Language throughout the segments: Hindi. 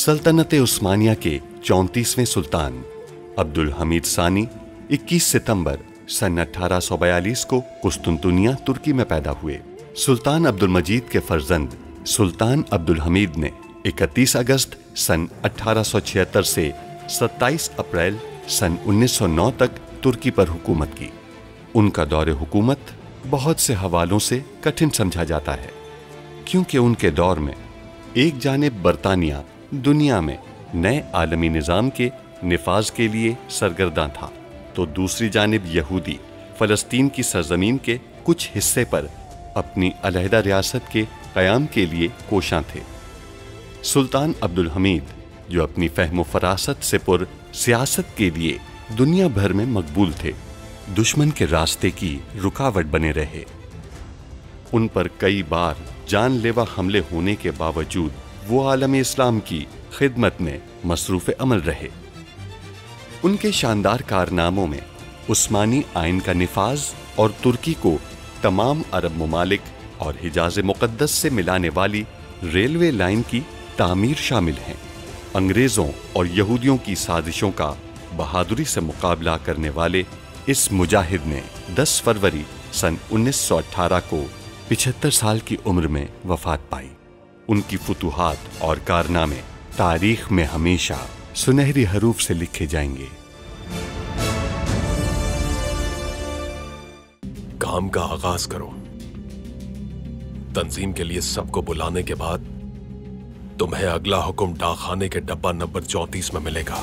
सल्तनत उस्मानिया के 34वें सुल्तान अब्दुल हमीद सानी 21 सितंबर सन 1842 को कुस्तुनतुनिया तुर्की में पैदा हुए। सुल्तान अब्दुल मजीद के फर्जंद सुल्तान अब्दुल हमीद ने 31 अगस्त सन 1876 से 27 अप्रैल सन 1909 तक तुर्की पर हुकूमत की। उनका दौरे हुकूमत बहुत से हवालों से कठिन समझा जाता है, क्योंकि उनके दौर में एक जानिब बरतानिया दुनिया में नए आलमी निज़ाम के निफाज के लिए सरगर्दां था, तो दूसरी जानिब यहूदी फ़लस्तीन की सरजमीन के कुछ हिस्से पर अपनी अलहदा रियासत के क़याम के लिए कोशां थे। सुल्तान अब्दुल हमीद, जो अपनी फ़हम फ़रासत से पुर सियासत के लिए दुनिया भर में मकबूल थे, दुश्मन के रास्ते की रुकावट बने रहे। उन पर कई बार जानलेवा हमले होने के बावजूद वो आलम इस्लाम की खिदमत में मसरूफ़ अमल रहे। उनके शानदार कारनामों में उस्मानी आइन का निफाज और तुर्की को तमाम अरब ममालिक और हिजाज़ मुक़द्दस से मिलाने वाली रेलवे लाइन की तामीर शामिल हैं। अंग्रेज़ों और यहूदियों की साजिशों का बहादुरी से मुकाबला करने वाले इस मुजाहिद ने 10 फरवरी सन 1918 को 75 साल की उम्र में वफात पाई। उनकी फुतूहात और कारनामे तारीख में हमेशा सुनहरी हरूफ से लिखे जाएंगे। काम का आगाज करो। तंजीम के लिए सबको बुलाने के बाद तुम्हें अगला हुक्म डाकखाने के डब्बा नंबर 34 में मिलेगा।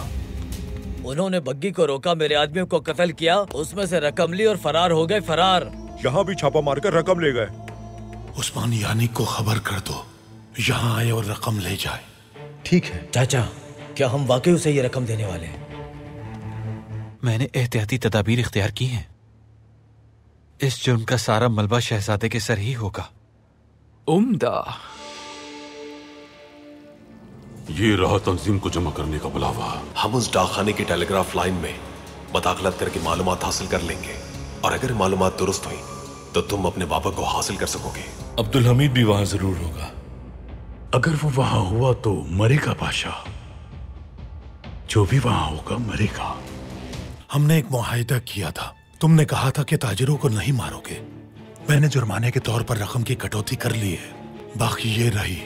उन्होंने बग्गी को रोका, मेरे आदमियों को कत्ल किया, उसमें से रकम ली और फरार हो गए। फरार यहाँ भी छापा मारकर रकम ले गए। उस्मानी यानी को खबर कर दो, यहाँ आए और रकम ले जाए। ठीक है चाचा, क्या हम वाकई उसे ये रकम देने वाले हैं? मैंने एहतियाती तदाबीर इख्तियार की हैं। इस जुर्म का सारा मलबा शहजादे के सर ही होगा। उम्दा। ये रहा तंजीम को जमा करने का बुलावा। हम उस डाकखाने की टेलीग्राफ लाइन में मुदाखलत करके मालूमात हासिल कर लेंगे, और अगर मालूमात दुरुस्त हुई तो तुम अपने बाबा को हासिल कर सकोगे। अब्दुल हमीद भी वहां जरूर होगा। अगर वो वहां हुआ तो मरेगा बादशाह। जो भी वहां होगा मरेगा। हमने एक मुआहिदा किया था। तुमने कहा था कि ताजिरों को नहीं मारोगे। मैंने जुर्माने के तौर पर रकम की कटौती कर ली है, बाकी ये रही।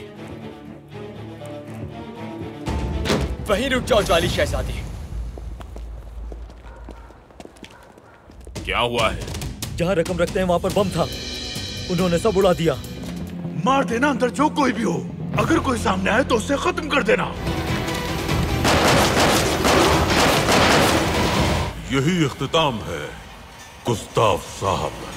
वहीं रुक जाओ ज्वाली शहजादी। क्या हुआ है? जहाँ रकम रखते हैं वहाँ पर बम था, उन्होंने सब उड़ा दिया। मार देना अंदर जो कोई भी हो। अगर कोई सामने आए तो उसे खत्म कर देना। यही इख्तिताम है गुस्ताव साहब।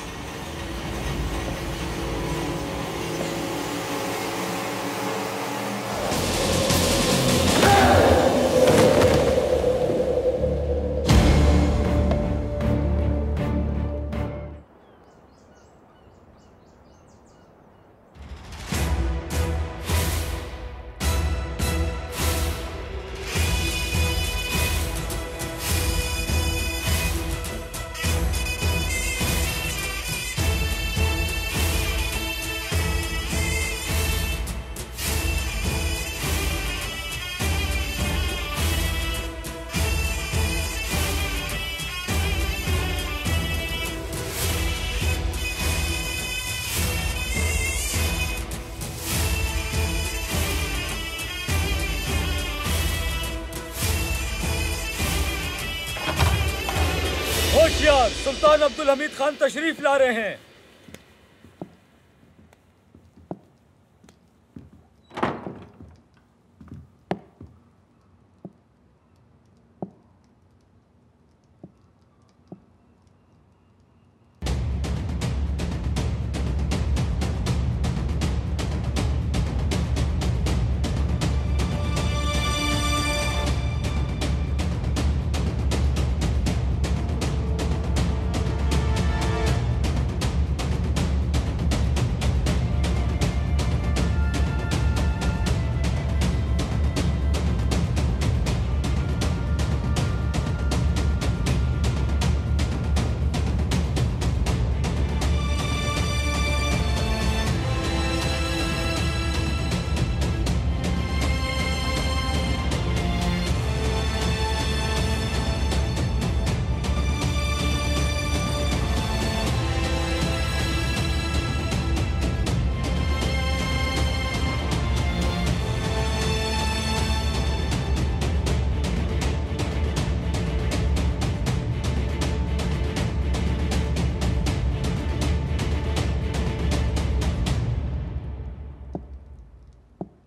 होशियार, सुल्तान अब्दुल हमीद खान तशरीफ ला रहे हैं।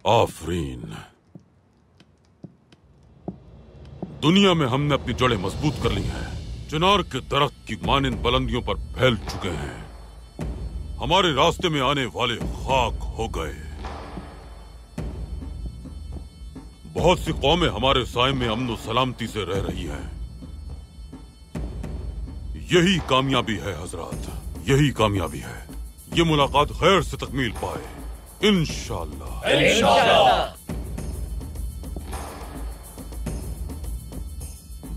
आफरीन। दुनिया में हमने अपनी जड़ें मजबूत कर ली हैं, चिनार के दरख्त की मानिंद बुलंदियों पर फैल चुके हैं। हमारे रास्ते में आने वाले खाक हो गए। बहुत सी कौमें हमारे साए में अमन और सलामती से रह रही हैं। यही कामयाबी है हजरात, यही कामयाबी है। ये मुलाकात खैर से तकमील पाए इंशाअल्लाह। इंशाअल्लाह।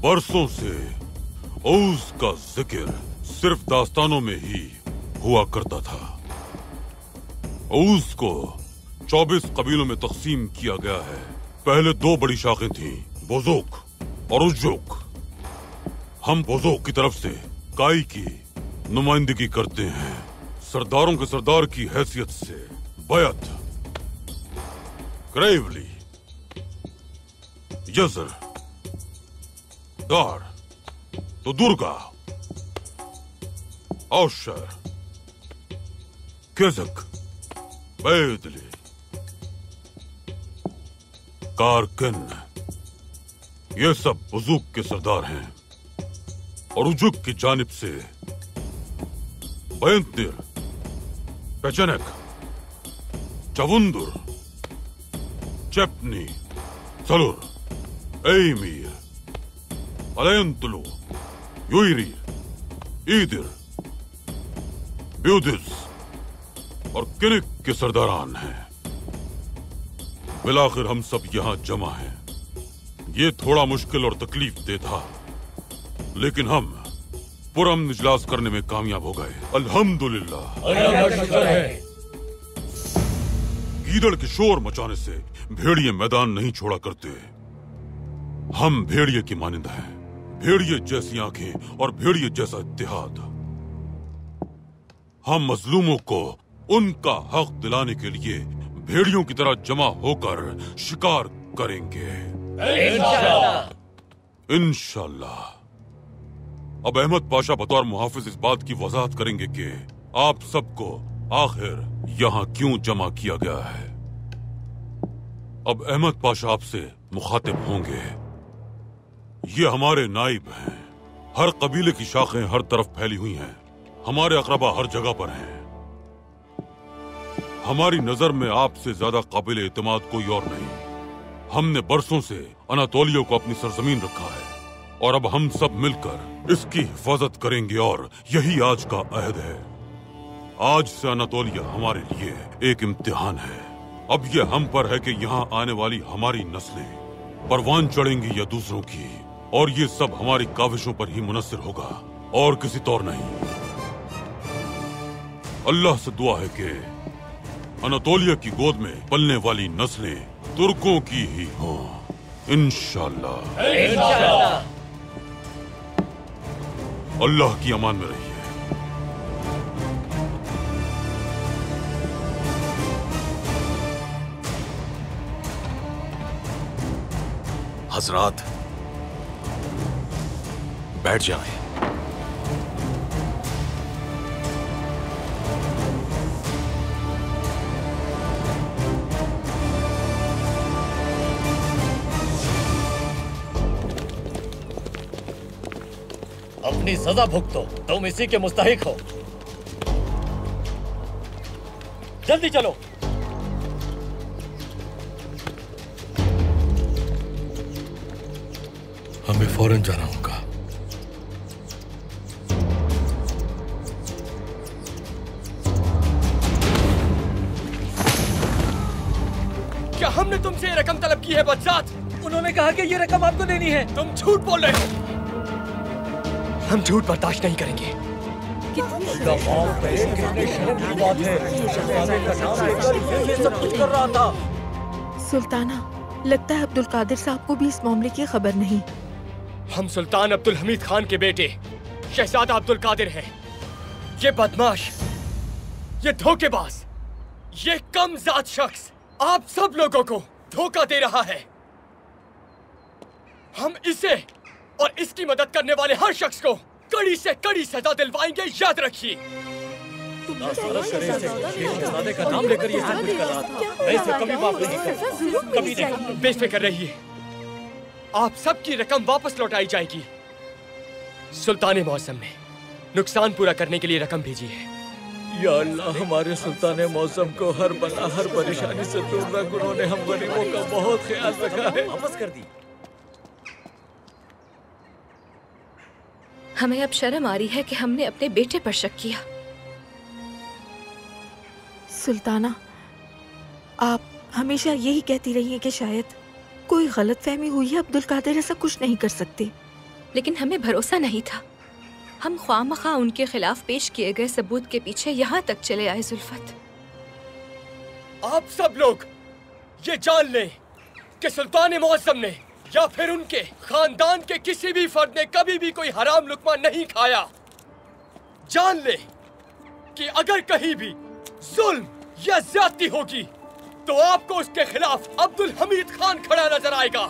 बरसों से औस का जिक्र सिर्फ दास्तानों में ही हुआ करता था। औस को 24 कबीलों में तकसीम किया गया है। पहले 2 बड़ी शाखें थीं, बुज़ुक और उज़्जुक। हम बुज़ुक की तरफ से काई की नुमाइंदगी करते हैं, सरदारों के सरदार की हैसियत से। बैत, ग्रेवली, यजर, दार, तो दुर्गा, औशर, केज़क, बैदली, कारकन, ये सब बुज़ुक के सरदार हैं। और उजुक की जानिब से बैंतिर, पेचनक, चवुंदुर, चेपनी, सलुर, एमीर, अलयंतुलु, युइरी, ईदिर, ब्यूदिस और किनिक के सरदारान हैं। बिलाखिर हम सब यहां जमा हैं। ये थोड़ा मुश्किल और तकलीफ दे था, लेकिन हम पुरअमन इजलास करने में कामयाब हो गए। अल्हम्दुलिल्लाह। अल्लाह का शुक्र है। गीदड़ के शोर मचाने से भेड़िए मैदान नहीं छोड़ा करते। हम भेड़िए की मानिंद हैं, भेड़िए जैसी आंखें और भेड़िए जैसा इत्तेहाद। हम मजलूमों को उनका हक दिलाने के लिए भेड़ियों की तरह जमा होकर शिकार करेंगे इंशाअल्लाह। इंशाअल्लाह। अब अहमद पाशा बतौर मुहाफिज इस बात की वजाहत करेंगे कि आप सबको आखिर यहाँ क्यों जमा किया गया है। अब अहमद पाशा आपसे मुखातिब होंगे। ये हमारे नाइब हैं। हर कबीले की शाखें हर तरफ फैली हुई हैं। हमारे अकरबा हर जगह पर हैं। हमारी नजर में आपसे ज्यादा काबिल एतमाद कोई और नहीं। हमने बरसों से अनातोलिया को अपनी सरजमीन रखा है और अब हम सब मिलकर इसकी हिफाजत करेंगे और यही आज का अहद है। आज से अनातोलिया हमारे लिए एक इम्तिहान है। अब यह हम पर है कि यहाँ आने वाली हमारी नस्लें परवान चढ़ेंगी या दूसरों की, और ये सब हमारी काविशों पर ही मुनस्सिर होगा और किसी तौर नहीं। अल्लाह से दुआ है कि अनातोलिया की गोद में पलने वाली नस्लें तुर्कों की ही हों इंशाअल्लाह। इंशाअल्लाह। अल्लाह की अमान में रहिए। हजरात बैठ जाएं। अपनी सजा भुगतो, तुम इसी के मुस्तहिक हो। जल्दी चलो। हमें फौरन जाना होगा। क्या हमने तुमसे ये रकम तलब की है बदसात? उन्होंने कहा कि ये रकम आपको देनी है। तुम झूठ बोल रहे हो। हम झूठ बर्दाश्त नहीं करेंगे। ये सब कुछ कर रहा था। सुल्ताना, लगता है अब्दुल कादिर साहब को भी इस मामले की खबर नहीं। हम सुल्तान अब्दुल हमीद खान के बेटे शहजादा अब्दुल कादिर हैं। ये बदमाश, ये धोखेबाज, ये कमजाद शख्स आप सब लोगों को धोखा दे रहा है। हम इसे और इसकी मदद करने वाले हर शख्स को कड़ी से कड़ी सजा दिलवाएंगे, याद रखिए। शहजादे का नाम लेकर ये सब कुछ कर रहा था। मैं इसे कभी माफ नहीं करूंगा, कभी नहीं। बेफिक्र रहिए, आप सबकी रकम वापस लौटाई जाएगी। सुल्तान मौसम ने नुकसान पूरा करने के लिए रकम भेजी है। या अल्लाह, हमारे सुल्तान मौसम को हर बला हर परेशानी से दूर रख। उन्होंने हम गरीबों का बहुत ख्याल रखा है। वापस कर दी। हमें अब शर्म आ रही है कि हमने अपने बेटे पर शक किया। सुल्ताना, आप हमेशा यही कहती रही हैं कि शायद कोई गलतफहमी हुई है। अब्दुल कादिर ऐसा कुछ नहीं कर सकते। लेकिन हमें भरोसा नहीं था। हम ख्वामखा उनके खिलाफ पेश किए गए सबूत के पीछे यहाँ तक चले आए। जुल्फत, आप सब लोग ये जान लें कि सुल्तान मौसम ने या फिर उनके खानदान के किसी भी फर्द ने कभी भी कोई हराम लुक्मा नहीं खाया। जान ले कि अगर कहीं भी जुल्म या ज्यादती होगी तो आपको उसके खिलाफ अब्दुल हमीद खान खड़ा नजर आएगा,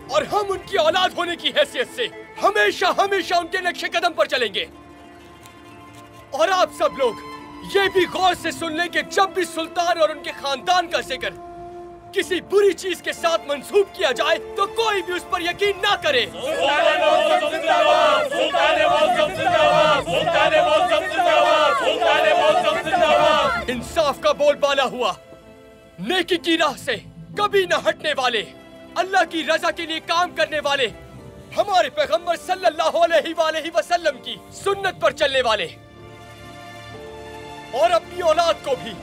और हम उनकी औलाद होने की हैसियत से हमेशा हमेशा उनके नक्शे कदम पर चलेंगे। और आप सब लोग ये भी गौर से सुन लें कि जब भी सुल्तान और उनके खानदान का जिक्र किसी बुरी चीज के साथ मंसूब किया जाए तो कोई भी उस पर यकीन ना करे। इंसाफ का बोलबाला हुआ, नेकी की राह से कभी न हटने वाले, अल्लाह की रजा के लिए काम करने वाले, हमारे पैगंबर सल्लल्लाहु अलैहि वसल्लम की सुन्नत पर चलने वाले, और अपनी औलाद को भी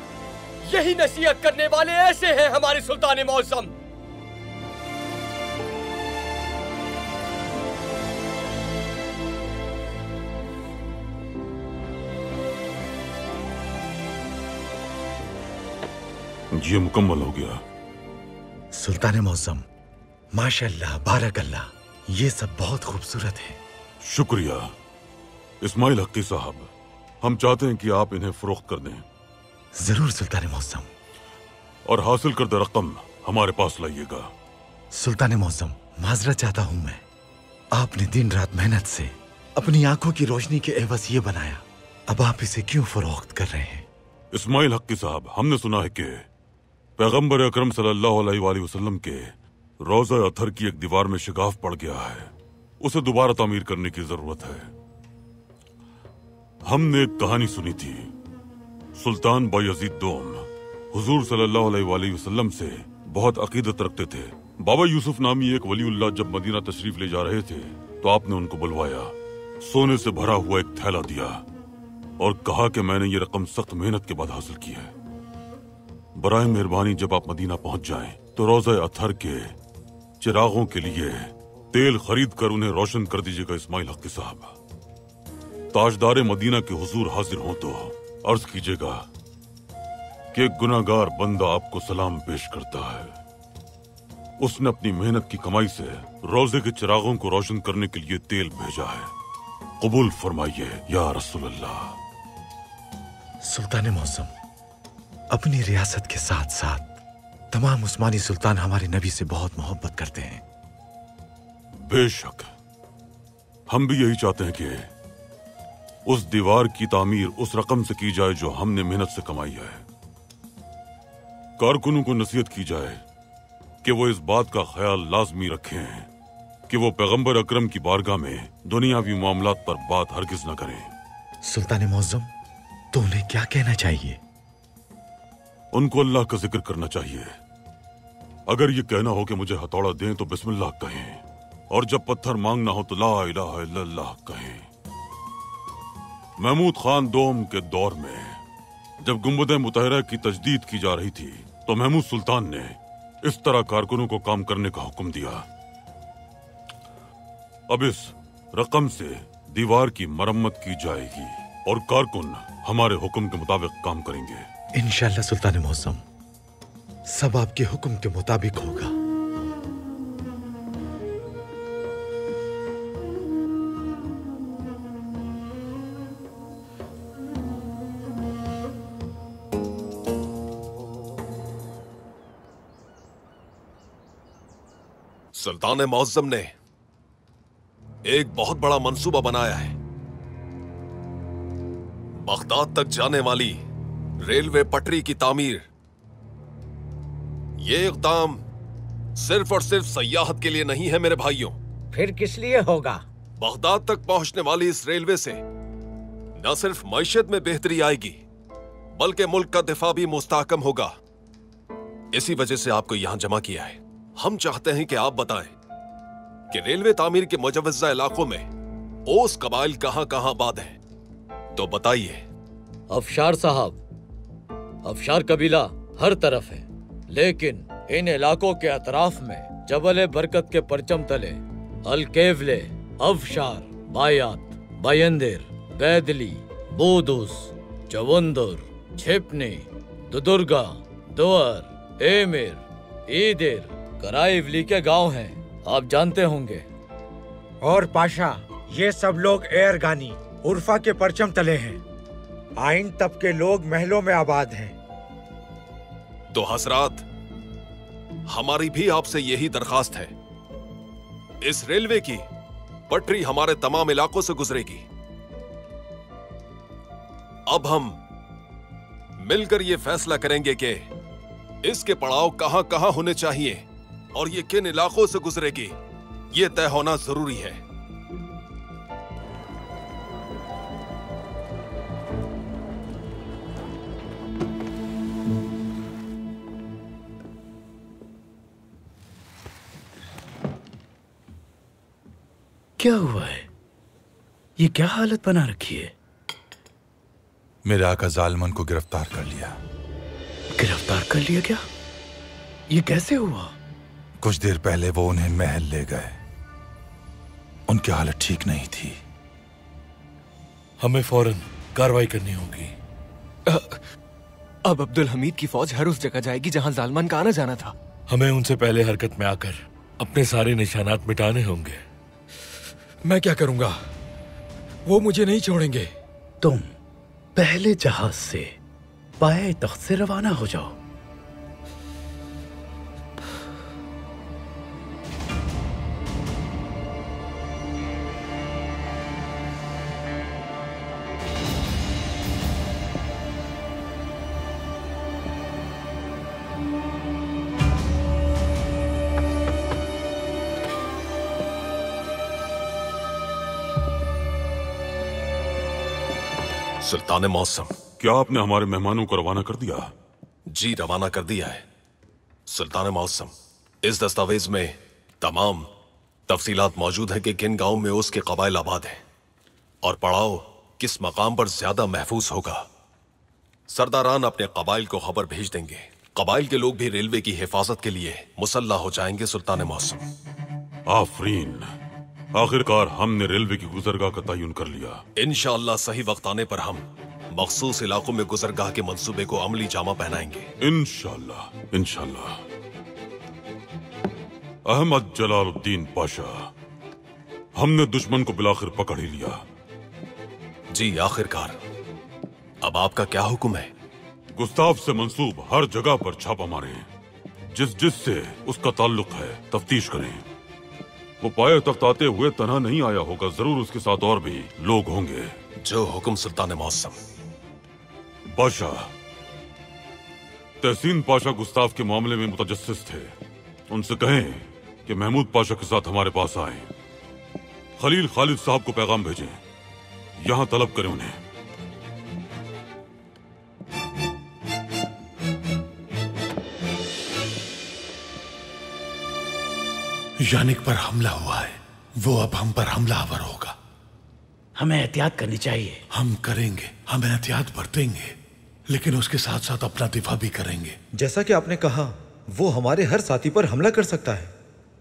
यही नसीहत करने वाले ऐसे हैं हमारे सुल्तान मौसम। ये मुकम्मल हो गया। सुल्तान मौसम, माशाअल्लाह, बारकल्लाह, ये सब बहुत खूबसूरत है। शुक्रिया इस्माइल हक्की साहब, हम चाहते हैं कि आप इन्हें फरोख्त कर दें। जरूर सुल्तान मौसम। और हासिल करदा रकम हमारे पास लाइएगा। सुल्तान मौसम, माजरत चाहता हूं मैं। आपने दिन रात मेहनत से अपनी आंखों की रोशनी के एवज ये बनाया, अब आप इसे क्यों फरोख्त कर रहे हैं? इस्माइल हक्की साहब, हमने सुना है कि पैगंबर अकरम सल्लल्लाहु अलैहि वसल्लम के रोज़ा अथर की एक दीवार में शिगाफ पड़ गया है, उसे दोबारा तामीर करने की जरूरत है। हमने एक कहानी सुनी थी, सुल्तान बायजीद दोम हुजूर सल्लल्लाहु अलैहि वसल्लम से बहुत अकीदत रखते थे। बाबा यूसुफ नामी एक वलीउल्लाह जब मदीना तशरीफ ले जा रहे थे तो आपने उनको बुलवाया, सोने से भरा हुआ एक थैला दिया और कहा कि मैंने ये रकम सख्त मेहनत के बाद हासिल की है। बराए मेहरबानी जब आप मदीना पहुंच जाएं तो रोज़ा अथर के चिरागों के लिए तेल खरीद कर उन्हें रोशन कर दीजिएगा। इस्माइल हक्की साहब, ताजदार मदीना के हुजूर हाजिर हों तो अर्ज कीजिएगा कि एक गुनाहगार बंदा आपको सलाम पेश करता है। उसने अपनी मेहनत की कमाई से रोजे के चिरागों को रोशन करने के लिए तेल भेजा है, कबूल फरमाइए या रसूलल्लाह। सुल्तान मौसम, अपनी रियासत के साथ साथ तमाम उस्मानी सुल्तान हमारे नबी से बहुत मोहब्बत करते हैं। बेशक, हम भी यही चाहते हैं कि उस दीवार की तामीर उस रकम से की जाए जो हमने मेहनत से कमाई है। कारकुनों को नसीहत की जाए कि वो इस बात का ख्याल लाजमी रखें कि वो पैगंबर अकरम की बारगाह में दुनियावी मामलात पर बात हरगिज न करें। सुल्तान मौसम, तो उन्हें क्या कहना चाहिए? उनको अल्लाह का जिक्र करना चाहिए। अगर ये कहना हो कि मुझे हथौड़ा दें तो बिस्मिल्लाह कहें, और जब पत्थर मांगना हो तो ला इलाहा इल्लल्लाह कहें। महमूद खान दोम के दौर में जब गुंबद मुतहरा की तजदीद की जा रही थी तो महमूद सुल्तान ने इस तरह कारकुनों को काम करने का हुक्म दिया। अब इस रकम से दीवार की मरम्मत की जाएगी और कारकुन हमारे हुक्म के मुताबिक काम करेंगे। इंशाअल्लाह सुल्तान मौसम, सब आपके हुक्म के मुताबिक होगा। सुल्तान मौज़्ज़म ने एक बहुत बड़ा मंसूबा बनाया है। बगदाद तक जाने वाली रेलवे पटरी की तामीर, ये इक़दाम सिर्फ और सिर्फ सयाहत के लिए नहीं है मेरे भाइयों। फिर किस लिए होगा? बगदाद तक पहुंचने वाली इस रेलवे से न सिर्फ मईशत में बेहतरी आएगी, बल्कि मुल्क का दिफा भी मुस्तहकम होगा। इसी वजह से आपको यहां जमा किया है। हम चाहते हैं कि आप बताएं कि रेलवे तामीर के मुजव्वज़ा इलाकों में ओस कबाइल कहां कहां आबाद हैं। तो बताइए। अफशार साहब, अफशार कबीला हर तरफ है, लेकिन इन इलाकों के अतराफ में जबल बरकत के परचम तले अल-केवले, अफशार, बायात, बायंदिर, बैदली, बोदूस, चवंदर, छिपनी, दुदुर्गा, दोअर, एमिर, ईदिर, कराईवली के गांव हैं, आप जानते होंगे। और पाशा, ये सब लोग एयरगानी, उर्फा के परचम तले हैं। आइन तब के लोग महलों में आबाद हैं। तो हजरात, हमारी भी आपसे यही दरखास्त है। इस रेलवे की पटरी हमारे तमाम इलाकों से गुजरेगी। अब हम मिलकर यह फैसला करेंगे कि इसके पड़ाव कहां कहां होने चाहिए और ये किन इलाकों से गुजरेगी, यह तय होना जरूरी है। क्या हुआ है? ये क्या हालत बना रखी है? मेरे आका जालिमन को गिरफ्तार कर लिया। गिरफ्तार कर लिया क्या? ये कैसे हुआ? कुछ देर पहले वो उन्हें महल ले गए। उनकी हालत ठीक नहीं थी। हमें फौरन कार्रवाई करनी होगी। अब अब्दुल हमीद की फौज हर उस जगह जाएगी जहां जालिमन का आना जाना था। हमें उनसे पहले हरकत में आकर अपने सारे निशानात मिटाने होंगे। मैं क्या करूंगा? वो मुझे नहीं छोड़ेंगे। तुम पहले जहाज से पाए तख्त से रवाना हो जाओ। सुल्तान मौसम, क्या आपने हमारे मेहमानों को रवाना कर दिया? जी, रवाना कर दिया है। सुल्तान मौसम, इस दस्तावेज में तमाम तफसीलात मौजूद है कि किन गांव में उसके कबाइल आबाद हैं और पड़ाव किस मकाम पर ज्यादा महफूज होगा। सरदारान अपने कबाइल को खबर भेज देंगे। कबाइल के लोग भी रेलवे की हिफाजत के लिए मुसल्ला हो जाएंगे। सुल्तान मौसम। आफरीन, आखिरकार हमने रेलवे की गुजरगाह का तयन कर लिया। इंशाअल्लाह सही वक्त आने पर हम मखसूस इलाकों में गुजरगाह के मंसूबे को अमली जामा पहनाएंगे। इंशाअल्लाह, इंशाअल्लाह। अहमद जलालुद्दीन पाशा, हमने दुश्मन को बिलाखिर पकड़ ही लिया। जी, आखिरकार। अब आपका क्या हुक्म है? गुस्ताफ से मंसूब हर जगह पर छापा मारें। जिससे उसका ताल्लुक है तफ्तीश करें। वो पाए तख्त आते हुए तन्हा नहीं आया होगा, जरूर उसके साथ और भी लोग होंगे। जो हुक्म सुल्तान मौसम। पाशा, तहसीन पाशा गुस्ताफ के मामले में मुतजस्सिस थे। उनसे कहें कि महमूद पाशा के साथ हमारे पास आए। खलील खालिद साहब को पैगाम भेजें, यहां तलब करें उन्हें। यानिक पर हमला हुआ है, वो अब हम पर हमलावर होगा। हमें एहतियात करनी चाहिए। हम करेंगे, हम एहतियात बरतेंगे, लेकिन उसके साथ साथ अपना दिफा भी करेंगे। जैसा कि आपने कहा, वो हमारे हर साथी पर हमला कर सकता है।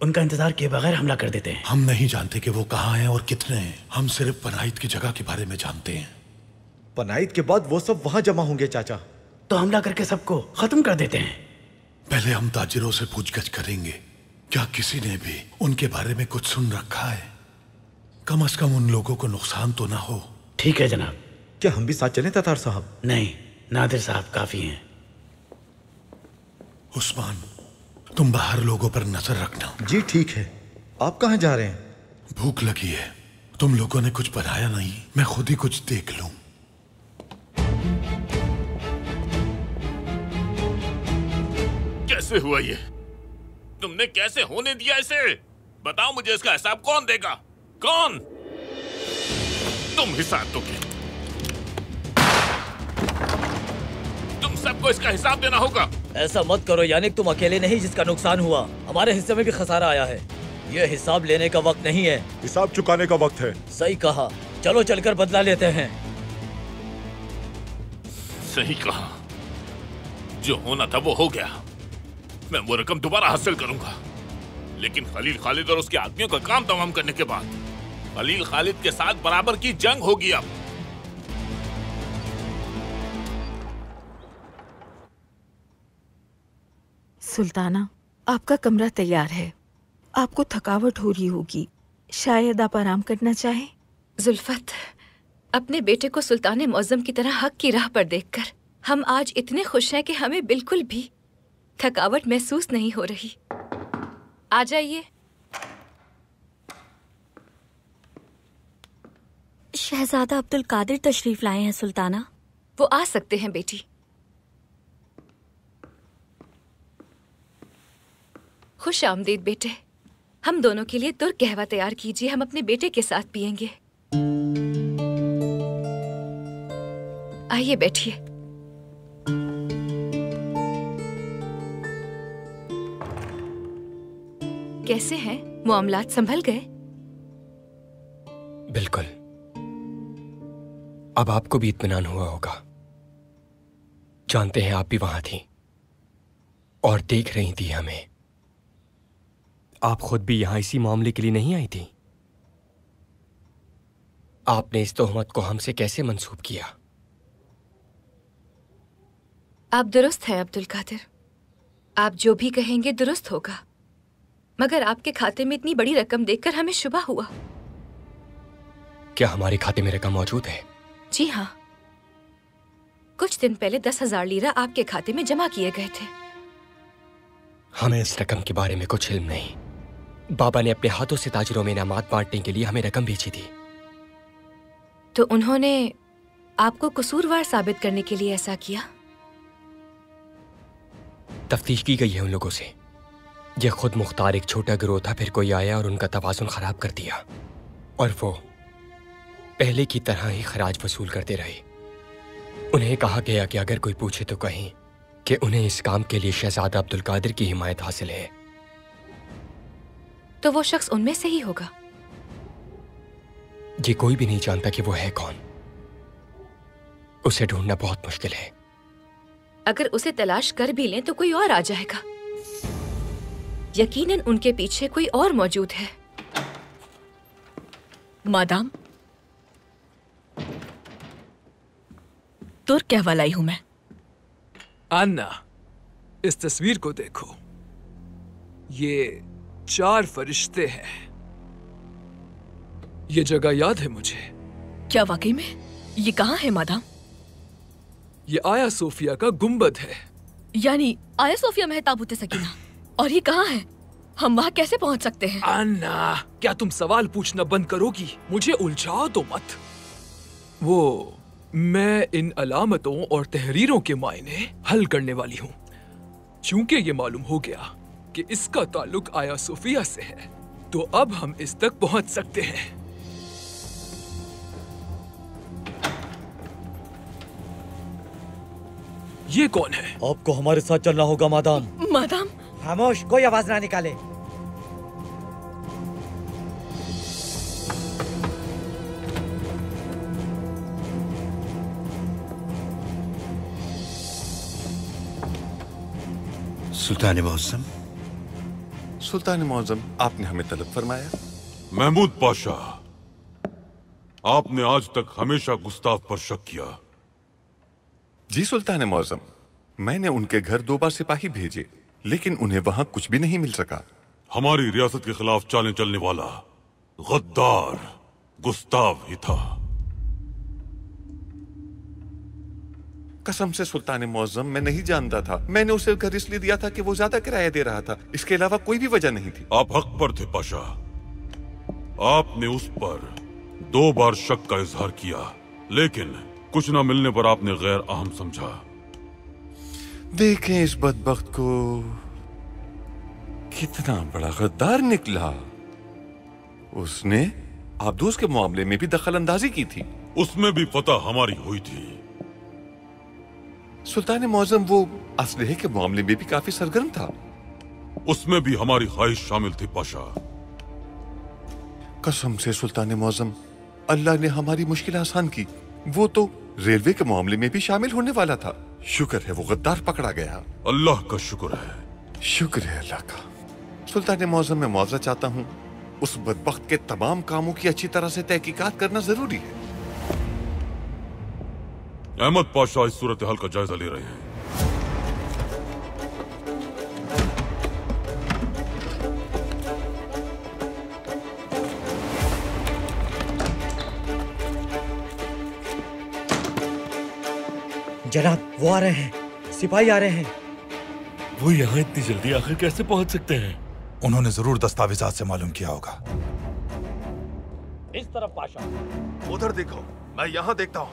उनका इंतजार किए बगैर हमला कर देते हैं। हम नहीं जानते कि वो कहाँ हैं और कितने हैं। हम सिर्फ पनाहित की जगह के बारे में जानते हैं। पनाहित के बाद वो सब वहां जमा होंगे चाचा। तो हमला करके सबको खत्म कर देते हैं। पहले हम ताजिरों से पूछगछ करेंगे, क्या किसी ने भी उनके बारे में कुछ सुन रखा है? कम से कम उन लोगों को नुकसान तो ना हो। ठीक है जनाब। क्या हम भी साथ चलें तातार साहब? नहीं, नादिर साहब काफी हैं। उस्मान, तुम बाहर लोगों पर नजर रखना। जी ठीक है। आप कहाँ जा रहे हैं? भूख लगी है। तुम लोगों ने कुछ बनाया नहीं, मैं खुद ही कुछ देख लूं। कैसे हुआ ये? तुमने कैसे होने दिया इसे? बताओ मुझे, इसका हिसाब कौन देगा? कौन? तुम हिसाब दोगे। तुम सबको इसका हिसाब देना होगा। ऐसा मत करो यानिक, तुम अकेले नहीं जिसका नुकसान हुआ, हमारे हिस्से में भी खसारा आया है। ये हिसाब लेने का वक्त नहीं है, हिसाब चुकाने का वक्त है। सही कहा, चलो चलकर बदला लेते हैं। सही कहा, जो होना था वो हो गया। मैं वो रकम दोबारा हासिल करूंगा, लेकिन खलील खालिद और उसके आदमियों का काम तमाम करने के बाद खलील खालिद के साथ बराबर की जंग होगी। अब सुल्ताना, आपका कमरा तैयार है। आपको थकावट हो रही होगी, शायद आप आराम करना चाहें। जुल्फत, अपने बेटे को सुल्तान मौज़म की तरह हक की राह पर देखकर हम आज इतने खुश हैं कि हमें बिल्कुल भी थकावट महसूस नहीं हो रही। आ जाइए। शहजादा अब्दुल कादिर तशरीफ लाए हैं सुल्ताना। वो आ सकते हैं बेटी। खुश आमदीद बेटे। हम दोनों के लिए तुर्क कहवा तैयार कीजिए, हम अपने बेटे के साथ पियेंगे। आइए बैठिए। कैसे हैं? मामलात संभल गए? बिल्कुल। अब आपको भी इत्मीनान हुआ होगा। जानते हैं आप भी वहां थी और देख रही थी हमें। आप खुद भी यहां इसी मामले के लिए नहीं आई थी। आपने इस तोहमत को हमसे कैसे मंसूब किया? आप दुरुस्त हैं अब्दुल कादिर, आप जो भी कहेंगे दुरुस्त होगा। मगर आपके खाते में इतनी बड़ी रकम देखकर हमें शुबा हुआ। क्या हमारे खाते में रकम मौजूद है? जी हाँ, कुछ दिन पहले 10,000 लीरा आपके खाते में जमा किए गए थे। हमें इस रकम के बारे में कुछ इल्म नहीं। बाबा ने अपने हाथों से ताजिरों में इनामात बांटने के लिए हमें रकम भेजी थी। तो उन्होंने आपको कसूरवार साबित करने के लिए ऐसा किया? तफ्तीश की गई है उन लोगों से। यह खुद मुख्तार एक छोटा गिरोह था, फिर कोई आया और उनका तवाज़ुन खराब कर दिया और वो पहले की तरह ही खराज वसूल करते रहे। उन्हें कहा गया कि अगर कोई पूछे तो कहें कि उन्हें इस काम के लिए शहजादा अब्दुल कादिर की हिमायत हासिल है। तो वो शख्स उनमें से ही होगा। ये कोई भी नहीं जानता कि वो है कौन। उसे ढूंढना बहुत मुश्किल है। अगर उसे तलाश कर भी लें तो कोई और आ जाएगा। यकीनन उनके पीछे कोई और मौजूद है। मादाम, तुर्क कहवा लाई हूं मैं। अन्ना, इस तस्वीर को देखो। ये 4 फरिश्ते हैं। ये जगह याद है मुझे। क्या वाकई में? ये कहाँ है मादाम? ये आया सोफिया का गुंबद है। यानी आया सोफिया में है ताबूत सकीना। और ये कहाँ है? हम वहाँ कैसे पहुँच सकते हैं? अन्ना, क्या तुम सवाल पूछना बंद करोगी? मुझे उलझाओ तो मत। वो मैं इन अलामतों और तहरीरों के मायने हल करने वाली हूँ। चूंकि ये मालूम हो गया कि इसका ताल्लुक आया सोफिया से है, तो अब हम इस तक पहुंच सकते हैं। ये कौन है? आपको हमारे साथ चलना होगा मादाम। मादाम, खामोश, कोई आवाज ना निकाले। सुल्तान मौज़म। सुल्तान मौज़म, आपने हमें तलब फरमाया। महमूद पाशा, आपने आज तक हमेशा गुस्ताफ पर शक किया। जी सुल्तान मौज़म, मैंने उनके घर 2 बार सिपाही भेजे, लेकिन उन्हें वहां कुछ भी नहीं मिल सका। हमारी रियासत के खिलाफ चालें चलने वाला गद्दार गुस्ताफ ही था। कसम से सुल्तान मौज़म, मैं नहीं जानता था। मैंने उसे घर इसलिए दिया था कि वो ज्यादा किराया दे रहा था। इसके अलावा कोई भी वजह नहीं थी। आप हक पर थे पाशा। आपने उस पर 2 बार शक का इजहार किया, लेकिन कुछ ना मिलने पर आपने गैर अहम समझा। देखें इस बदबख्त को, कितना बड़ा गद्दार निकला। उसने आबदूस के मामले में भी दखल अंदाजी की थी। उसमें भी फतह हमारी हुई थी। सुल्तान मौजम वो असलहे के मामले में भी काफी सरगर्म था। उसमें भी हमारी ख्वाहिश शामिल थी पाशा। कसम से सुल्तान मौजम, अल्लाह ने हमारी मुश्किल आसान की। वो तो रेलवे के मामले में भी शामिल होने वाला था। शुक्र है वो गद्दार पकड़ा गया। अल्लाह का शुक्र है। शुक्र है अल्लाह का। सुल्तान मौजम, मैं मुआवजा चाहता हूँ। उस बदबख्त के तमाम कामों की अच्छी तरह से तहकीकात करना जरूरी है। अहमद पाशा इस सूरत हाल का जायजा ले रहे हैं। जनाब, वो आ रहे हैं, सिपाही आ रहे हैं। वो यहाँ इतनी जल्दी आखिर कैसे पहुंच सकते हैं? उन्होंने जरूर दस्तावेजात से मालूम किया होगा। इस तरफ पाशा। उधर देखो, मैं यहाँ देखता हूँ।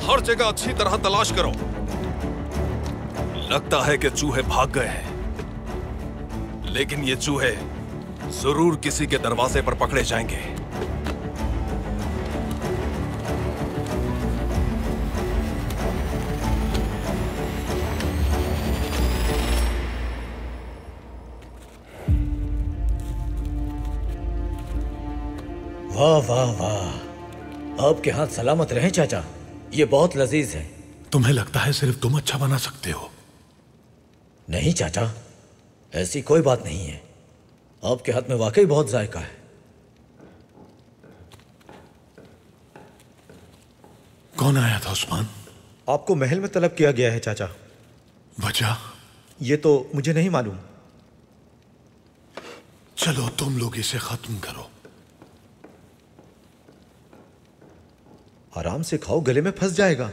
हर जगह अच्छी तरह तलाश करो। लगता है कि चूहे भाग गए हैं, लेकिन ये चूहे जरूर किसी के दरवाजे पर पकड़े जाएंगे। वाह वाह वाह, आपके हाथ सलामत रहे चाचा। ये बहुत लजीज है। तुम्हें लगता है सिर्फ तुम अच्छा बना सकते हो? नहीं चाचा, ऐसी कोई बात नहीं है। आपके हाथ में वाकई बहुत जायका है। कौन आया था उस्मान? आपको महल में तलब किया गया है चाचा। वजह? ये तो मुझे नहीं मालूम। चलो तुम लोग इसे खत्म करो। आराम से खाओ, गले में फंस जाएगा।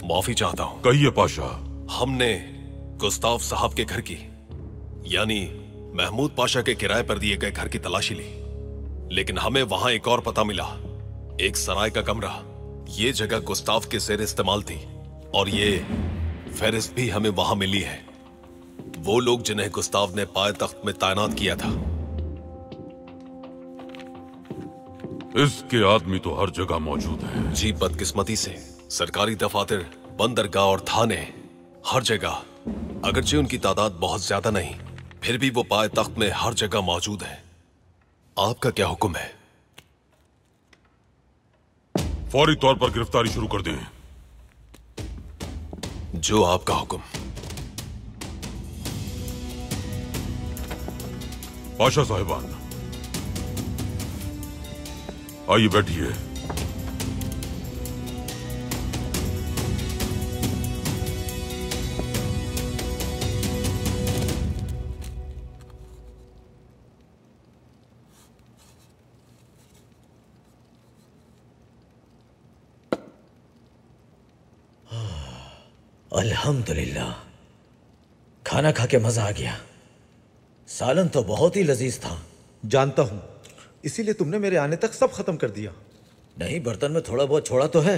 माफी चाहता हूं। कहिए पाशा। हमने गुस्ताव साहब के घर की, यानी महमूद पाशा के किराए पर दिए गए घर की तलाशी ली, लेकिन हमें वहां एक और पता मिला। एक सराय का कमरा। ये जगह गुस्ताव के जेर इस्तेमाल थी और ये फेरिस्त भी हमें वहां मिली है। वो लोग जिन्हें गुस्ताव ने पाए तख्त में तैनात किया था। इसके आदमी तो हर जगह मौजूद हैं। जी, बदकिस्मती से सरकारी दफातर, बंदरगाह और थाने, हर जगह, अगरचे उनकी तादाद बहुत ज्यादा नहीं, फिर भी वो पाए तख्त में हर जगह मौजूद है। आपका क्या हुक्म है? फौरी तौर पर गिरफ्तारी शुरू कर दें। जो आपका हुक्म। पाशा साहिबान, आइए बैठिए। अल्हम्दुलिल्लाह, खाना खा के मजा आ गया। सालन तो बहुत ही लजीज था। जानता हूं, इसीलिए तुमने मेरे आने तक सब खत्म कर दिया। नहीं, बर्तन में थोड़ा बहुत छोड़ा तो है।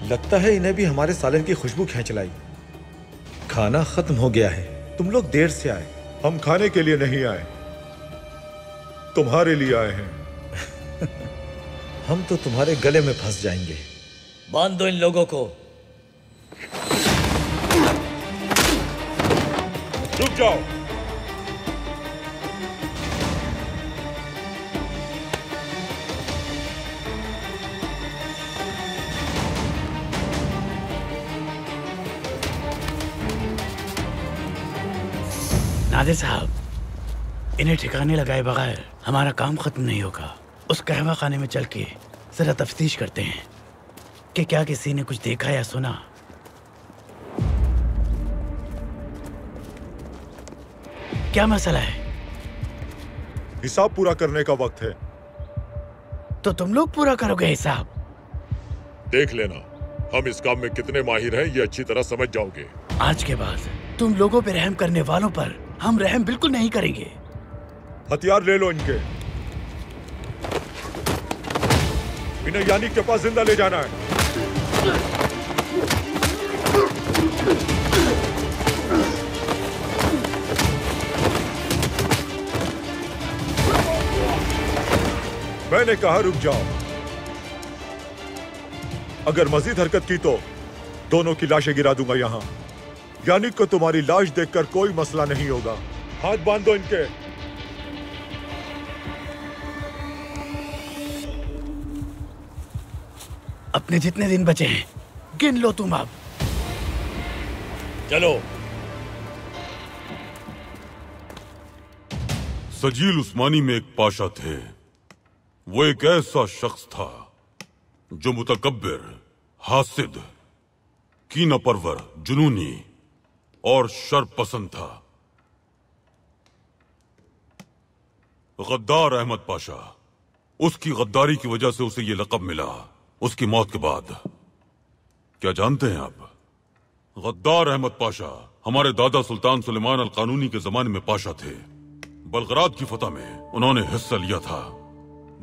लगता है इन्हें भी हमारे सालन की खुशबू खींच लाई। खाना खत्म हो गया है। तुम लोग देर से आए। हम खाने के लिए नहीं आए, तुम्हारे लिए आए हैं। हम तो तुम्हारे गले में फंस जाएंगे। बांध दो इन लोगों को। रुक जाओ। नादिर साहब, इन्हें ठिकाने लगाए बगैर हमारा काम खत्म नहीं होगा। उस कहवा खाने में चल के जरा तफ्तीश करते हैं कि क्या किसी ने कुछ देखा या सुना। क्या मसला है? हिसाब पूरा करने का वक्त है। तो तुम लोग पूरा करोगे हिसाब? देख लेना, हम इस काम में कितने माहिर हैं ये अच्छी तरह समझ जाओगे। आज के बाद तुम लोगों पे रहम करने वालों पर हम रहम बिल्कुल नहीं करेंगे। हथियार ले लो इनके। इन्हें यानी के पास जिंदा ले जाना है। मैंने कहा रुक जाओ। अगर मजीद हरकत की तो दोनों की लाशें गिरा दूंगा यहां। यानिक को तुम्हारी लाश देखकर कोई मसला नहीं होगा। हाथ बांध दो इनके। अपने जितने दिन बचे हैं गिन लो तुम अब। चलो। सजील उस्मानी में एक पाशा थे। वो एक ऐसा शख्स था जो मुतकब्बिर, हासिद, कीना परवर, जुनूनी और शर पसंद था। गद्दार अहमद पाशा। उसकी गद्दारी की वजह से उसे यह लक़ब मिला। उसकी मौत के बाद क्या जानते हैं आप? गद्दार अहमद पाशा हमारे दादा सुल्तान सुलेमान अल कानूनी के जमाने में पाशा थे। बलगरात की फतह में उन्होंने हिस्सा लिया था।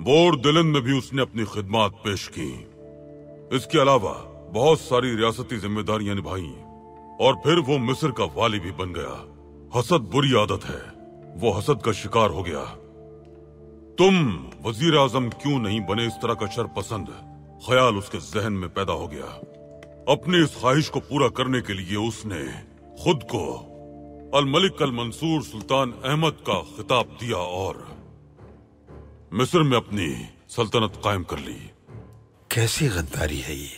बोर दिलन में भी उसने अपनी खिदमात पेश की। इसके अलावा बहुत सारी रियासती जिम्मेदारियां निभाई और फिर वो मिस्र का वाली भी बन गया। हसद बुरी आदत है, वो हसद का शिकार हो गया। तुम वजीर आजम क्यों नहीं बने, इस तरह का शर पसंद ख्याल उसके जहन में पैदा हो गया। अपनी इस ख्वाहिश को पूरा करने के लिए उसने खुद को अल मलिक अल मंसूर सुल्तान अहमद का खिताब दिया और मिस्र में अपनी सल्तनत कायम कर ली। कैसी गद्दारी है ये?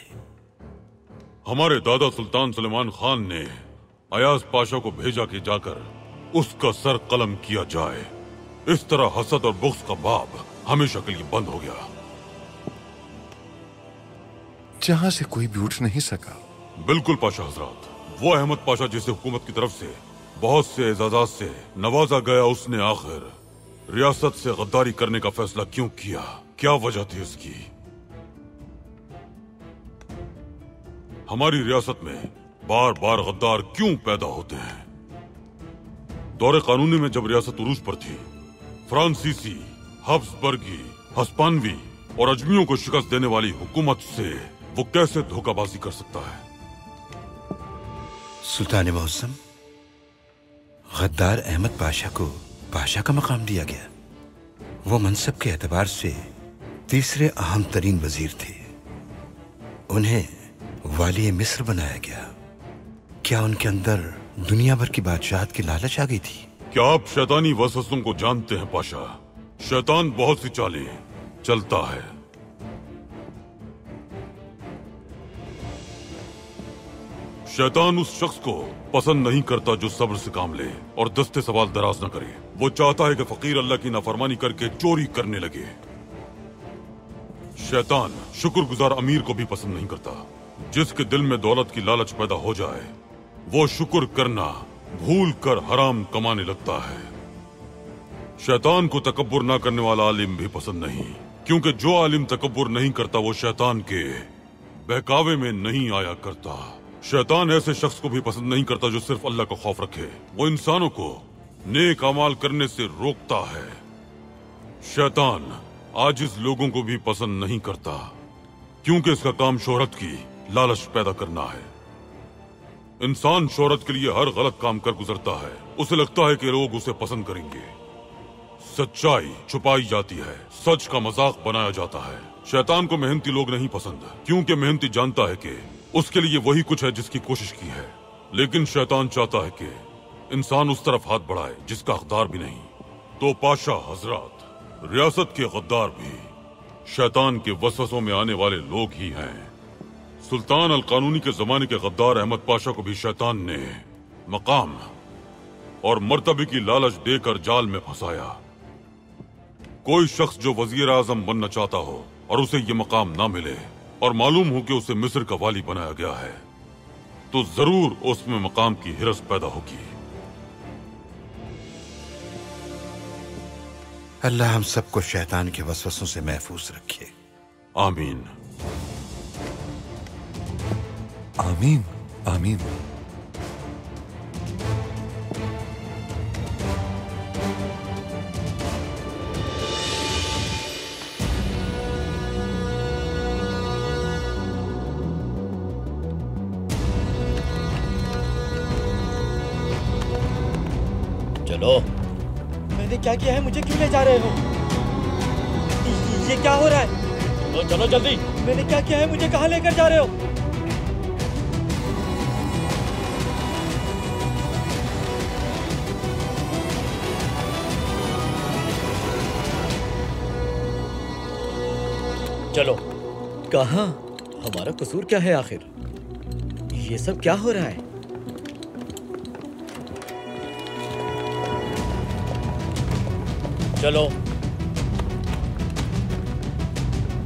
हमारे दादा सुल्तान सुलेमान खान ने अयाज पाशा को भेजा कि जाकर उसका सर कलम किया जाए। इस तरह हसद और बुग़्ज़ का बाब हमेशा के लिए बंद हो गया। जहां से कोई भी उठ नहीं सका। बिल्कुल पाशा हजरात। वो अहमद पाशा जिसे हुकूमत की तरफ से बहुत से एजाजात से नवाजा गया, उसने आखिर रियासत से गद्दारी करने का फैसला क्यों किया? क्या वजह थी इसकी? हमारी रियासत में बार बार गद्दार क्यों पैदा होते हैं? दौरे कानूनी में जब रियासत उरूज पर थी, फ्रांसीसी, हब्सबर्गी, हस्पानवी और अजमियों को शिकस्त देने वाली हुकूमत से वो कैसे धोखाबाजी कर सकता है? सुल्तान मौसम, गद्दार अहमद पाशा को पाशा का मकाम दिया गया। वो मनसब के एतबार से तीसरे अहम तरीन वजीर थे। उन्हें वाली मिस्र बनाया गया। क्या उनके अंदर दुनिया भर की बादशाहत की लालच आ गई थी? क्या आप शैतानी वसवसों को जानते हैं पाशा? शैतान बहुत सी चालें चलता है। शैतान उस शख्स को पसंद नहीं करता जो सब्र से काम ले और दस्ते सवाल दराज न करे। वो चाहता है कि फकीर अल्लाह की नाफरमानी करके चोरी करने लगे। शैतान शुक्रगुजार अमीर को भी पसंद नहीं करता। जिसके दिल में दौलत की लालच पैदा हो जाए वो शुक्र करना भूल कर हराम कमाने लगता है। शैतान को तकब्बुर ना करने वाला आलिम भी पसंद नहीं, क्योंकि जो आलिम तकब्बुर नहीं करता वो शैतान के बहकावे में नहीं आया करता। शैतान ऐसे शख्स को भी पसंद नहीं करता जो सिर्फ अल्लाह का खौफ रखे। वो इंसानों को नेक अमाल करने से रोकता है। शैतान आजिज लोगों को भी पसंद नहीं करता, क्योंकि इसका काम शोहरत की लालच पैदा करना है। इंसान शोहरत के लिए हर गलत काम कर गुजरता है। उसे लगता है कि लोग उसे पसंद करेंगे। सच्चाई छुपाई जाती है, सच का मजाक बनाया जाता है। शैतान को मेहनती लोग नहीं पसंद, क्योंकि मेहनती जानता है कि उसके लिए वही कुछ है जिसकी कोशिश की है। लेकिन शैतान चाहता है कि इंसान उस तरफ हाथ बढ़ाए जिसका हकदार भी नहीं। तो पाशा हजरात, रियासत के गद्दार भी शैतान के वसवसों में आने वाले लोग ही हैं। सुल्तान अल कानूनी के जमाने के गद्दार अहमद पाशा को भी शैतान ने मकाम और मर्तबे की लालच देकर जाल में फंसाया। कोई शख्स जो वजीर आजम बनना चाहता हो और उसे ये मकाम ना मिले और मालूम हो कि उसे मिस्र का वाली बनाया गया है, तो जरूर उसमें मकाम की हिरस पैदा होगी। अल्लाह हम सबको शैतान के वसवसों से महफूज रखे। आमीन आमीन आमीन। चलो। मैंने क्या किया है? मुझे क्यों ले जा रहे हो? ये क्या हो रहा है? तो चलो जल्दी। मैंने क्या किया है? मुझे कहाँ लेकर जा रहे हो? चलो। कहाँ? हमारा कसूर क्या है आखिर? ये सब क्या हो रहा है? चलो।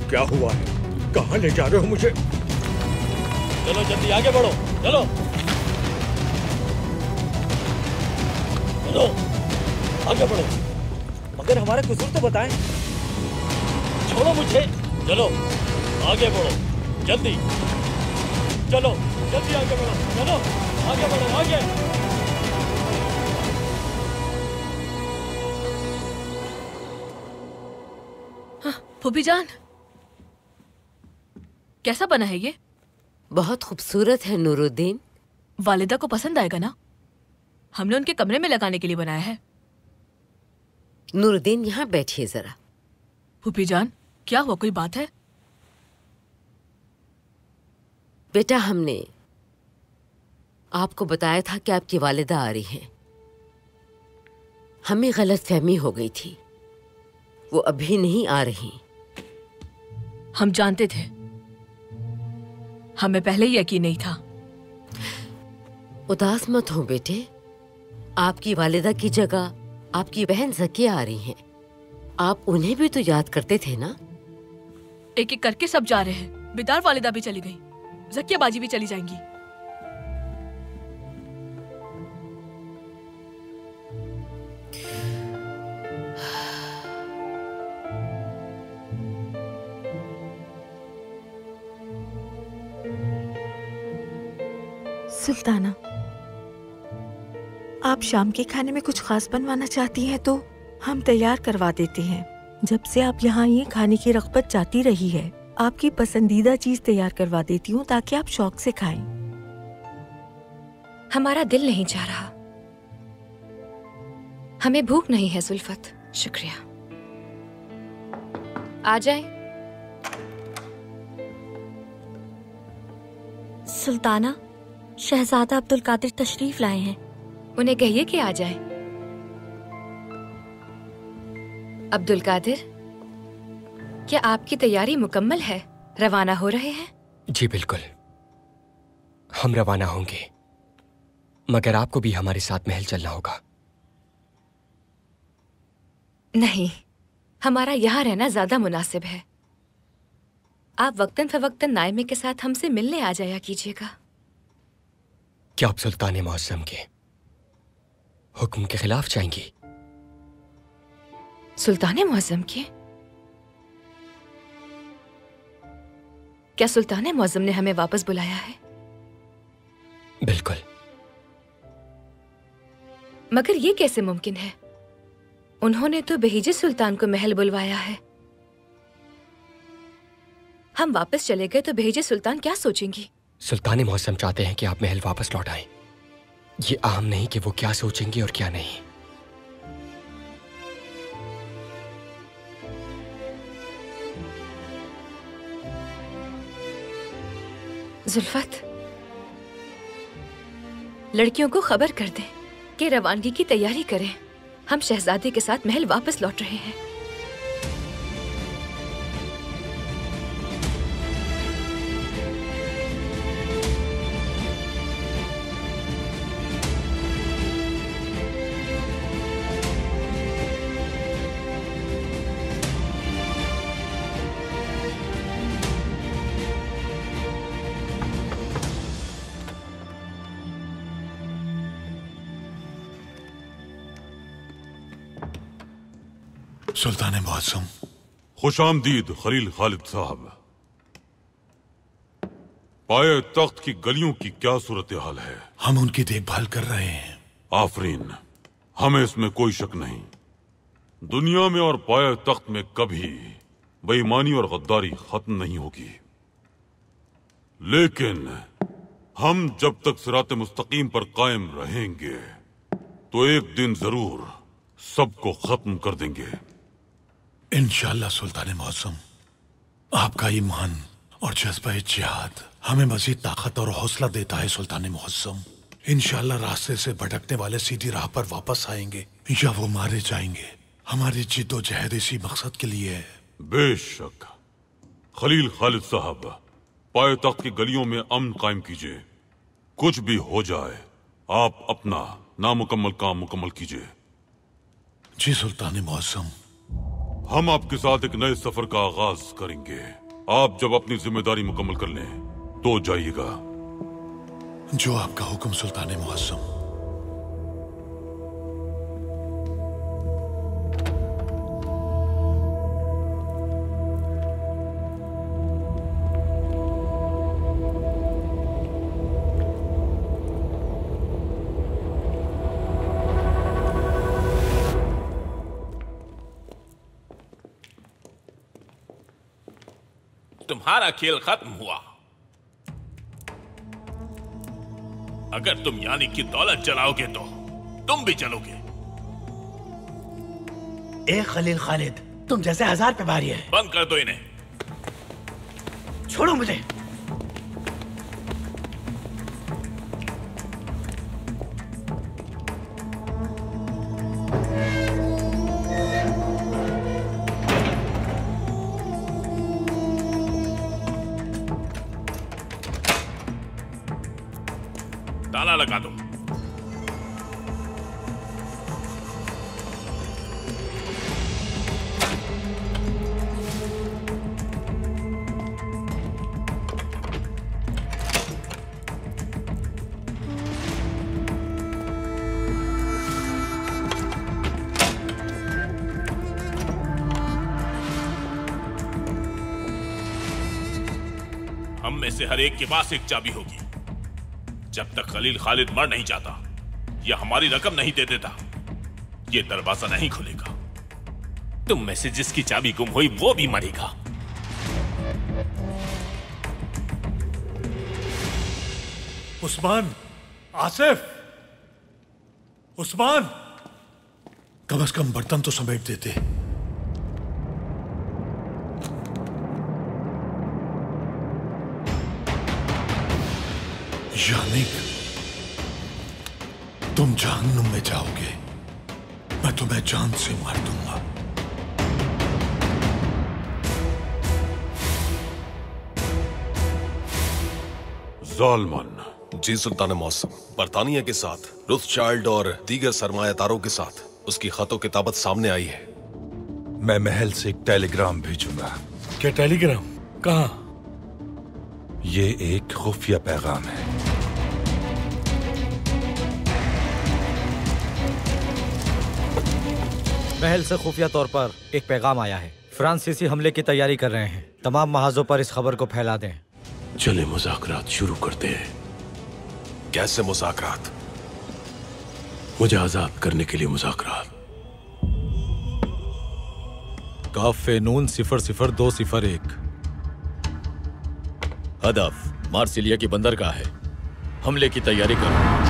क्या हुआ है? कहाँ ले जा रहे हो मुझे? चलो जल्दी आगे बढ़ो। चलो चलो आगे बढ़ो। मगर हमारा कसूर तो बताएं। छोड़ो मुझे। चलो आगे बढ़ो जल्दी। चलो जल्दी आगे बढ़ो। चलो आगे बढ़ो आगे। फूफी जान, कैसा बना है ये? बहुत खूबसूरत है नूरुद्दीन। वालिदा को पसंद आएगा ना? हमने उनके कमरे में लगाने के लिए बनाया है। नूरुद्दीन यहाँ बैठिए जरा। फूफी जान, क्या हुआ? कोई बात है? बेटा, हमने आपको बताया था कि आपकी वालिदा आ रही हैं। हमें गलतफहमी हो गई थी, वो अभी नहीं आ रही। हम जानते थे, हमें पहले ही यकीन नहीं था। उदास मत हो बेटे, आपकी वालिदा की जगह आपकी बहन ज़किया आ रही हैं। आप उन्हें भी तो याद करते थे ना? एक एक करके सब जा रहे हैं। बिदार वालिदा भी चली गई, ज़किया बाजी भी चली जाएंगी। सुल्ताना, आप शाम के खाने में कुछ खास बनवाना चाहती हैं तो हम तैयार करवा देते हैं। जब से आप यहाँ ये खाने की रग़बत जाती रही है, आपकी पसंदीदा चीज तैयार करवा देती हूँ ताकि आप शौक से खाएं। हमारा दिल नहीं चाह रहा, हमें भूख नहीं है सुल्फत। शुक्रिया। आ जाए। सुल्ताना, शहजादा अब्दुल कादिर तशरीफ लाए हैं। उन्हें कहिए कि आ जाए। अब्दुल कादिर, क्या आपकी तैयारी मुकम्मल है? रवाना हो रहे हैं? जी बिल्कुल, हम रवाना होंगे, मगर आपको भी हमारे साथ महल चलना होगा। नहीं, हमारा यहाँ रहना ज्यादा मुनासिब है। आप वक्तन फवक्तन नाइमे के साथ हमसे मिलने आ जाया कीजिएगा। क्या आप सुल्तान मुअज़्ज़म के हुक्म के खिलाफ जाएंगी? सुल्तान मुअज़्ज़म के? क्या सुल्तान मुअज़्ज़म ने हमें वापस बुलाया है? बिल्कुल। मगर ये कैसे मुमकिन है? उन्होंने तो बहीजे सुल्तान को महल बुलवाया है। हम वापस चले गए तो बहीजे सुल्तान क्या सोचेंगी? सुल्तान मुअज़्ज़म चाहते हैं कि आप महल वापस लौट आएं। ये अहम नहीं कि वो क्या सोचेंगे और क्या नहीं। जुल्फत, लड़कियों को खबर कर दें कि रवानगी की तैयारी करें। हम शहजादे के साथ महल वापस लौट रहे हैं। सुल्तान मुअज्जम। खुशामदीद खलील खालिद साहब। पाए तख्त की गलियों की क्या सूरत हाल है? हम उनकी देखभाल कर रहे हैं। आफरीन, हमें इसमें कोई शक नहीं। दुनिया में और पाए तख्त में कभी बेईमानी और गद्दारी खत्म नहीं होगी, लेकिन हम जब तक सिरात मुस्तकीम पर कायम रहेंगे तो एक दिन जरूर सबको खत्म कर देंगे। इंशाअल्लाह सुल्तान मुअज्जम, आपका ईमान और जज्बा जिहाद हमें मजीद ताकत और हौसला देता है। सुल्तान मुअज्जम, इंशाअल्लाह रास्ते से भटकने वाले सीधी राह पर वापस आएंगे या वो मारे जाएंगे। हमारी जिद्दोजहद इसी मकसद के लिए है। बेशक। खलील खालिद साहब, पाए तख्त की गलियों में अमन कायम कीजिए। कुछ भी हो जाए आप अपना नामुकम्मल काम मुकम्मल कीजिए। जी सुल्तान मुअज्जम। हम आपके साथ एक नए सफर का आगाज करेंगे। आप जब अपनी जिम्मेदारी मुकम्मल कर लें तो जाइएगा। जो आपका हुक्म सुल्तान मुअज्जम। तुम्हारा खेल खत्म हुआ। अगर तुम यानी कि दौलत चलाओगे तो तुम भी चलोगे। ए खलील खालिद, तुम जैसे 1000 पे भारी है। बंद कर दो इन्हें। छोड़ो मुझे। ताला लगा दो। हम में से हर एक के पास एक चाबी होगी। जब तक खलील खालिद मर नहीं जाता या हमारी रकम नहीं दे देता, ये दरवाजा नहीं खुलेगा। तुम में से जिसकी चाबी गुम हुई वो भी मरेगा। उस्मान, आसिफ, उस्मान, कम से कम बर्तन तो समेट देते। यानी तुम जहन्नुम में जाओगे, मैं तुम्हें जान से मार दूंगा। जालमन। जी सुल्तान मौसम, बरतानिया के साथ रुथशाइल्ड और दीगर सरमायादारों के साथ उसकी खतो किताबत सामने आई है। मैं महल से एक टेलीग्राम भेजूंगा। क्या टेलीग्राम? कहाँ? ये एक खुफिया पैगाम है। महल से खुफिया तौर पर एक पैगाम आया है। फ्रांसीसी हमले की तैयारी कर रहे हैं। तमाम महाजों पर इस खबर को फैला दें। चले मुज़ाकरात शुरू करते हैं। कैसे मुज़ाकरात? मुझे आजाद करने के लिए मुज़ाकरात। काफ़े नून 00201। हदफ मार्सिलिया की बंदरगाह है। हमले की तैयारी करो।